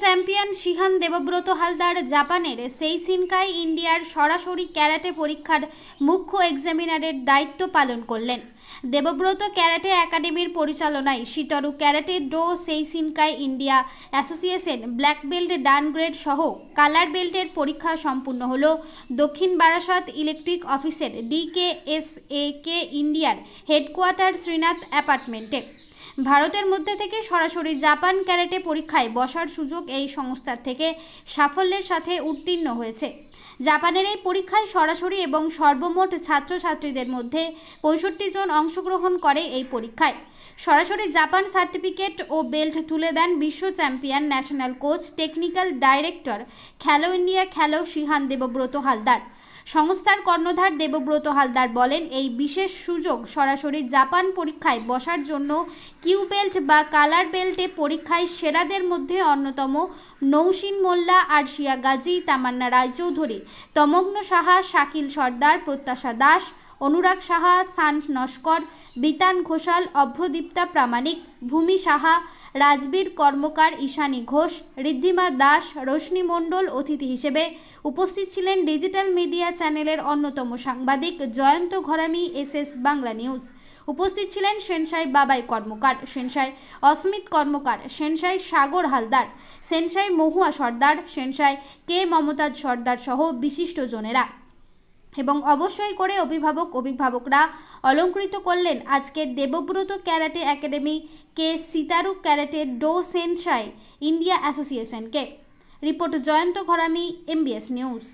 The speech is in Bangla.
চ্যাম্পিয়ন শিহান দেবব্রত হালদার জাপানের সেইসিনকাই ইন্ডিয়ার সরাসরি ক্যারাটে পরীক্ষার মুখ্য এক্সামিনারের দায়িত্ব পালন করলেন। দেবব্রত ক্যারাটে একাডেমির পরিচালনায় Shitoryu karate do Seishinkai India association black belt dan grade সহ কালার বেল্টের পরীক্ষা সম্পূর্ণ হল দক্ষিণ বারাসত ইলেকট্রিক অফিসের DKSAK ইন্ডিয়ার হেডকোয়ার্টার শ্রীনাথ অ্যাপার্টমেন্টে। ভারতের মধ্যে থেকে সরাসরি জাপান ক্যারাটে পরীক্ষায় বসার সুযোগ এই সংস্থার থেকে সাফল্যের সাথে উত্তীর্ণ হয়েছে। জাপানের এই পরীক্ষায় সরাসরি এবং সর্বমোট ছাত্রছাত্রীদের মধ্যে 65 জন অংশগ্রহণ করে। এই পরীক্ষায় সরাসরি জাপান সার্টিফিকেট ও বেল্ট তুলে দেন বিশ্ব champion national coach technical director খেলো ইন্ডিয়া খেলো শিহান দেবব্রত হালদার। সংস্থার কর্ণধার দেবব্রত হালদার বলেন, এই বিশেষ সুযোগ সরাসরি জাপান পরীক্ষায় বসার জন্য কিউ বেল্ট বা কালার বেল্টে পরীক্ষায় সেরাদের মধ্যে অন্যতম নৌসিন মোল্লা, আরশিয়া গাজী, তামান্না রায়চৌধুরী, তমগ্ন সাহা, শাকিল সর্দার, প্রত্যাশা দাস, অনুরাগ সাহা, শান্ত নস্কর, বিতান ঘোষাল, অভ্রদীপ্তা প্রামাণিক, ভূমি সাহা, রাজবীর কর্মকার, ঈশানী ঘোষ, ঋদ্ধিমা দাস, রোশনি মণ্ডল। অতিথি হিসেবে উপস্থিত ছিলেন ডিজিটাল মিডিয়া চ্যানেলের অন্যতম সাংবাদিক জয়ন্ত ঘরামি, SS বাংলা নিউজ। উপস্থিত ছিলেন সেনসাই বাবাই কর্মকার, সেনসাই অস্মিত কর্মকার, সেনসাই সাগর হালদার, সেনসাই মহুয়া সর্দার, সেনসাই কে মমতাজ সর্দার সহ বিশিষ্টজনেরা। এবং অবশ্যই করে অভিভাবকরা অলঙ্কৃত করলেন আজকের দেবব্রত ক্যারাটে একাডেমি কে Shitoryu karate do sensei India অ্যাসোসিয়েশনকে। Report Jayanta Gharami, MBS news.